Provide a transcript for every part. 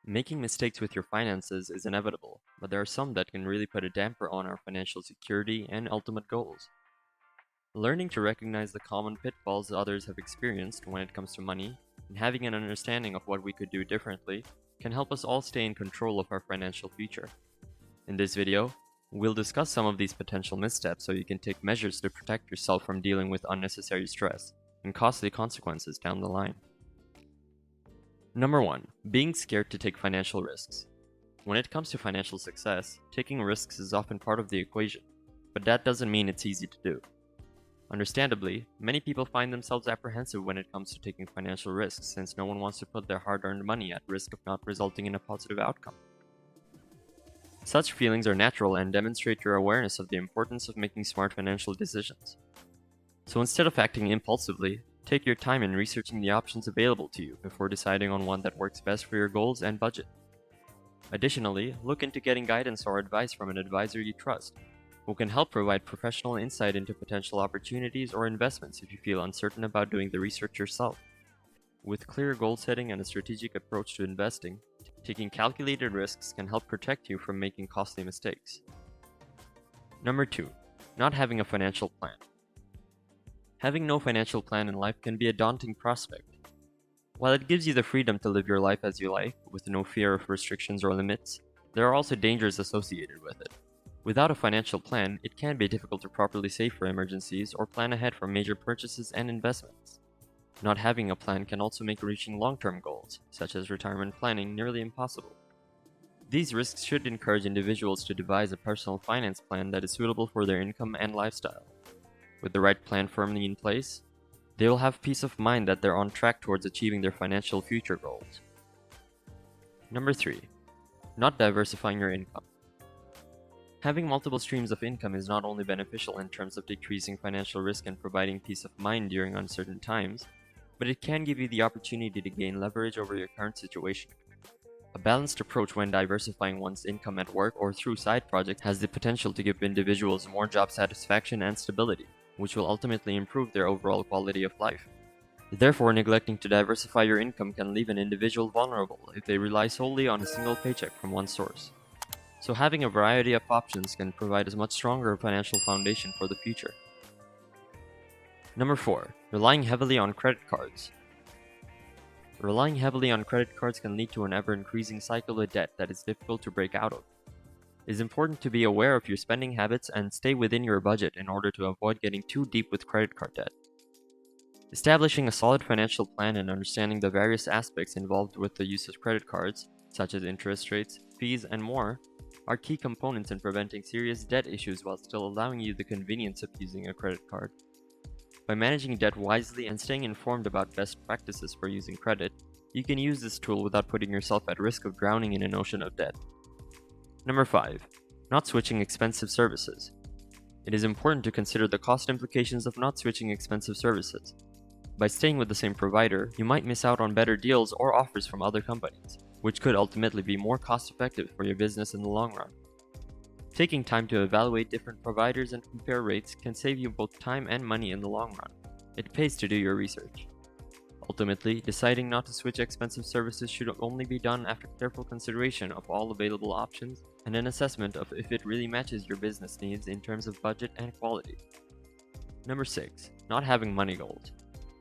Making mistakes with your finances is inevitable, but there are some that can really put a damper on our financial security and ultimate goals. Learning to recognize the common pitfalls others have experienced when it comes to money, and having an understanding of what we could do differently, can help us all stay in control of our financial future. In this video, we'll discuss some of these potential missteps so you can take measures to protect yourself from dealing with unnecessary stress and costly consequences down the line. Number 1. Being scared to take financial risks. When it comes to financial success, taking risks is often part of the equation, but that doesn't mean it's easy to do. Understandably, many people find themselves apprehensive when it comes to taking financial risks since no one wants to put their hard-earned money at risk of not resulting in a positive outcome. Such feelings are natural and demonstrate your awareness of the importance of making smart financial decisions. So instead of acting impulsively, take your time in researching the options available to you before deciding on one that works best for your goals and budget. Additionally, look into getting guidance or advice from an advisor you trust, who can help provide professional insight into potential opportunities or investments if you feel uncertain about doing the research yourself. With clear goal setting and a strategic approach to investing, taking calculated risks can help protect you from making costly mistakes. Number 2. Not having a financial plan. Having no financial plan in life can be a daunting prospect. While it gives you the freedom to live your life as you like, with no fear of restrictions or limits, there are also dangers associated with it. Without a financial plan, it can be difficult to properly save for emergencies or plan ahead for major purchases and investments. Not having a plan can also make reaching long-term goals, such as retirement planning, nearly impossible. These risks should encourage individuals to devise a personal finance plan that is suitable for their income and lifestyle. With the right plan firmly in place, they will have peace of mind that they're on track towards achieving their financial future goals. Number 3. Not diversifying your income. Having multiple streams of income is not only beneficial in terms of decreasing financial risk and providing peace of mind during uncertain times, but it can give you the opportunity to gain leverage over your current situation. A balanced approach when diversifying one's income at work or through side projects has the potential to give individuals more job satisfaction and stability, which will ultimately improve their overall quality of life. Therefore, neglecting to diversify your income can leave an individual vulnerable if they rely solely on a single paycheck from one source. So having a variety of options can provide a much stronger financial foundation for the future. Number 4. Relying heavily on credit cards. Relying heavily on credit cards can lead to an ever-increasing cycle of debt that is difficult to break out of. It is important to be aware of your spending habits and stay within your budget in order to avoid getting too deep with credit card debt. Establishing a solid financial plan and understanding the various aspects involved with the use of credit cards, such as interest rates, fees, and more, are key components in preventing serious debt issues while still allowing you the convenience of using a credit card. By managing debt wisely and staying informed about best practices for using credit, you can use this tool without putting yourself at risk of drowning in an ocean of debt. Number 5. Not switching expensive services. It is important to consider the cost implications of not switching expensive services. By staying with the same provider, you might miss out on better deals or offers from other companies, which could ultimately be more cost-effective for your business in the long run. Taking time to evaluate different providers and compare rates can save you both time and money in the long run. It pays to do your research. Ultimately, deciding not to switch expensive services should only be done after careful consideration of all available options and an assessment of if it really matches your business needs in terms of budget and quality. Number 6. Not having money goals.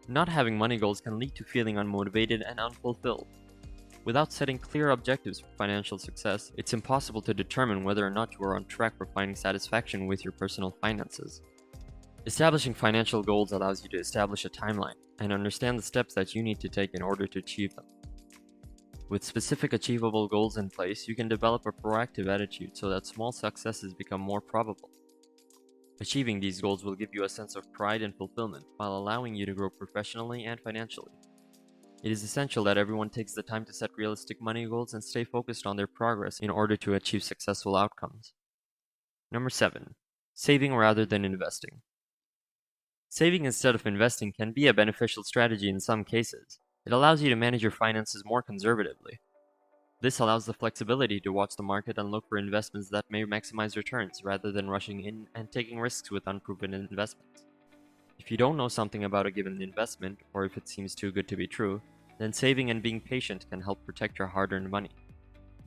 Not having money goals can lead to feeling unmotivated and unfulfilled. Without setting clear objectives for financial success, it's impossible to determine whether or not you are on track for finding satisfaction with your personal finances. Establishing financial goals allows you to establish a timeline and understand the steps that you need to take in order to achieve them. With specific achievable goals in place, you can develop a proactive attitude so that small successes become more probable. Achieving these goals will give you a sense of pride and fulfillment while allowing you to grow professionally and financially. It is essential that everyone takes the time to set realistic money goals and stay focused on their progress in order to achieve successful outcomes. Number 7. Saving rather than investing. Saving instead of investing can be a beneficial strategy in some cases. It allows you to manage your finances more conservatively. This allows the flexibility to watch the market and look for investments that may maximize returns rather than rushing in and taking risks with unproven investments. If you don't know something about a given investment, or if it seems too good to be true, then saving and being patient can help protect your hard-earned money.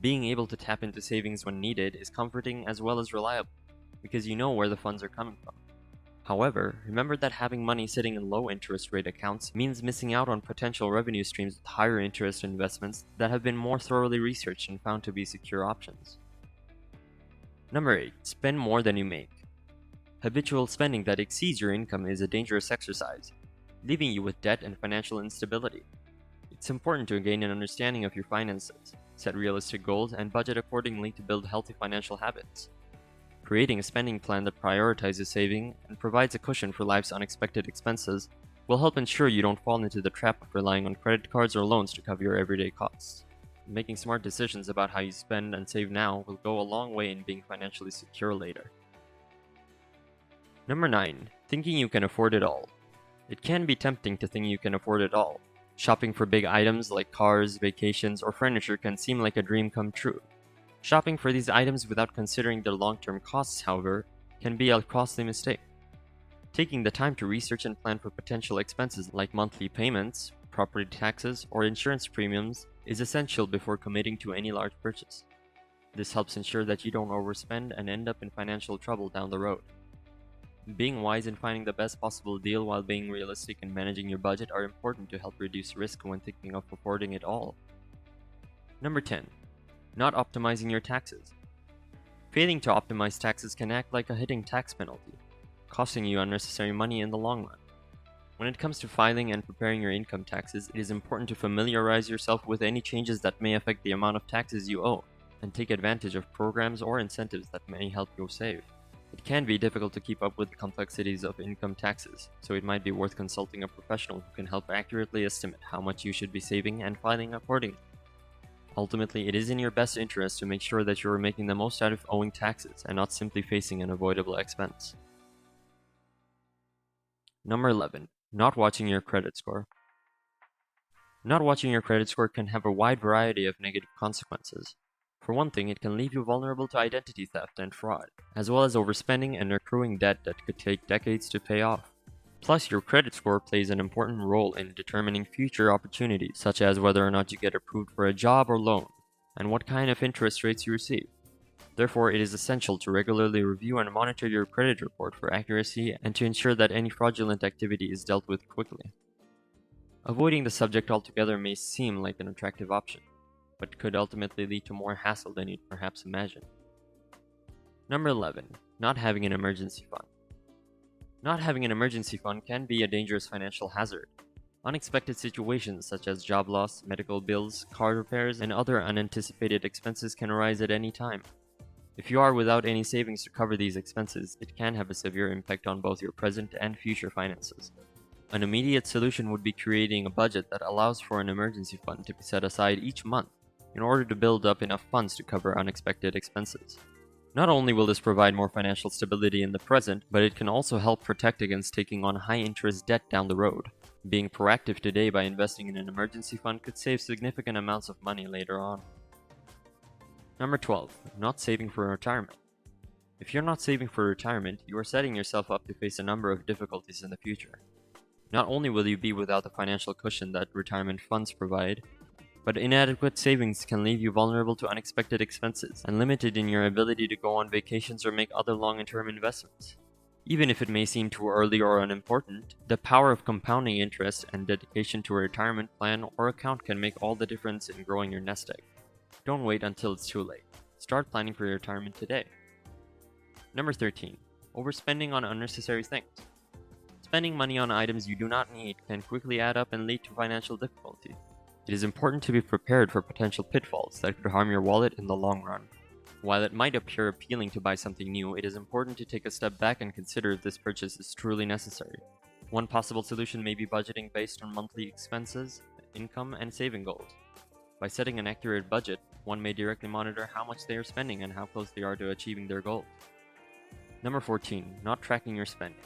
Being able to tap into savings when needed is comforting as well as reliable, because you know where the funds are coming from. However, remember that having money sitting in low interest rate accounts means missing out on potential revenue streams with higher interest investments that have been more thoroughly researched and found to be secure options. Number 8. Spend more than you make. Habitual spending that exceeds your income is a dangerous exercise, leaving you with debt and financial instability. It's important to gain an understanding of your finances, set realistic goals, and budget accordingly to build healthy financial habits. Creating a spending plan that prioritizes saving and provides a cushion for life's unexpected expenses will help ensure you don't fall into the trap of relying on credit cards or loans to cover your everyday costs. Making smart decisions about how you spend and save now will go a long way in being financially secure later. Number 9. Thinking you can afford it all. It can be tempting to think you can afford it all. Shopping for big items like cars, vacations, or furniture can seem like a dream come true. Shopping for these items without considering their long-term costs, however, can be a costly mistake. Taking the time to research and plan for potential expenses like monthly payments, property taxes, or insurance premiums is essential before committing to any large purchase. This helps ensure that you don't overspend and end up in financial trouble down the road. Being wise in finding the best possible deal while being realistic and managing your budget are important to help reduce risk when thinking of affording it all. Number 10. Not optimizing your taxes. Failing to optimize taxes can act like a hidden tax penalty, costing you unnecessary money in the long run. When it comes to filing and preparing your income taxes, it is important to familiarize yourself with any changes that may affect the amount of taxes you owe, and take advantage of programs or incentives that may help you save. It can be difficult to keep up with the complexities of income taxes, so it might be worth consulting a professional who can help accurately estimate how much you should be saving and filing accordingly. Ultimately, it is in your best interest to make sure that you are making the most out of owing taxes and not simply facing an avoidable expense. Number 11. Not watching your credit score. Not watching your credit score can have a wide variety of negative consequences. For one thing, it can leave you vulnerable to identity theft and fraud, as well as overspending and accruing debt that could take decades to pay off. Plus, your credit score plays an important role in determining future opportunities, such as whether or not you get approved for a job or loan, and what kind of interest rates you receive. Therefore, it is essential to regularly review and monitor your credit report for accuracy and to ensure that any fraudulent activity is dealt with quickly. Avoiding the subject altogether may seem like an attractive option, but could ultimately lead to more hassle than you'd perhaps imagine. Number 11. Not having an emergency fund. Not having an emergency fund can be a dangerous financial hazard. Unexpected situations such as job loss, medical bills, car repairs, and other unanticipated expenses can arise at any time. If you are without any savings to cover these expenses, it can have a severe impact on both your present and future finances. An immediate solution would be creating a budget that allows for an emergency fund to be set aside each month in order to build up enough funds to cover unexpected expenses. Not only will this provide more financial stability in the present, but it can also help protect against taking on high-interest debt down the road. Being proactive today by investing in an emergency fund could save significant amounts of money later on. Number 12. Not saving for retirement. If you're not saving for retirement, you are setting yourself up to face a number of difficulties in the future. Not only will you be without the financial cushion that retirement funds provide, but inadequate savings can leave you vulnerable to unexpected expenses and limited in your ability to go on vacations or make other long-term investments. Even if it may seem too early or unimportant, the power of compounding interest and dedication to a retirement plan or account can make all the difference in growing your nest egg. Don't wait until it's too late. Start planning for your retirement today. Number 13. Overspending on unnecessary things. Spending money on items you do not need can quickly add up and lead to financial difficulty. It is important to be prepared for potential pitfalls that could harm your wallet in the long run. While it might appear appealing to buy something new, it is important to take a step back and consider if this purchase is truly necessary. One possible solution may be budgeting based on monthly expenses, income, and saving goals. By setting an accurate budget, one may directly monitor how much they are spending and how close they are to achieving their goals. Number 14. Not tracking your spending.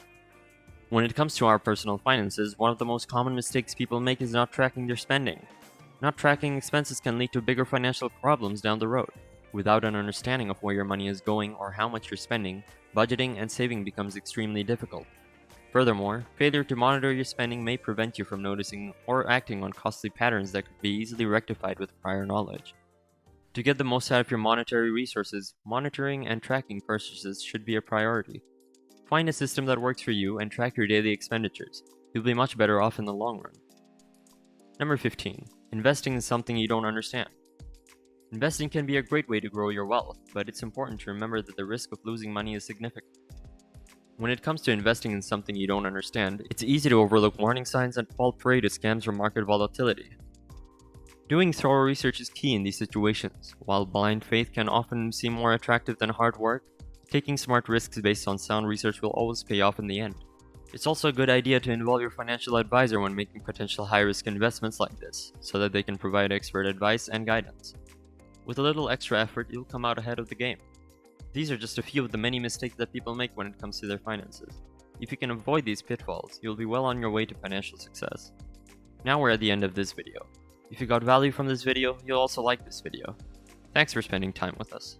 When it comes to our personal finances, one of the most common mistakes people make is not tracking their spending. Not tracking expenses can lead to bigger financial problems down the road. Without an understanding of where your money is going or how much you're spending, budgeting and saving becomes extremely difficult. Furthermore, failure to monitor your spending may prevent you from noticing or acting on costly patterns that could be easily rectified with prior knowledge. To get the most out of your monetary resources, monitoring and tracking purchases should be a priority. Find a system that works for you and track your daily expenditures. You'll be much better off in the long run. Number 15. Investing in something you don't understand. Investing can be a great way to grow your wealth, but it's important to remember that the risk of losing money is significant. When it comes to investing in something you don't understand, it's easy to overlook warning signs and fall prey to scams or market volatility. Doing thorough research is key in these situations. While blind faith can often seem more attractive than hard work, taking smart risks based on sound research will always pay off in the end. It's also a good idea to involve your financial advisor when making potential high-risk investments like this, so that they can provide expert advice and guidance. With a little extra effort, you'll come out ahead of the game. These are just a few of the many mistakes that people make when it comes to their finances. If you can avoid these pitfalls, you'll be well on your way to financial success. Now we're at the end of this video. If you got value from this video, you'll also like this video. Thanks for spending time with us.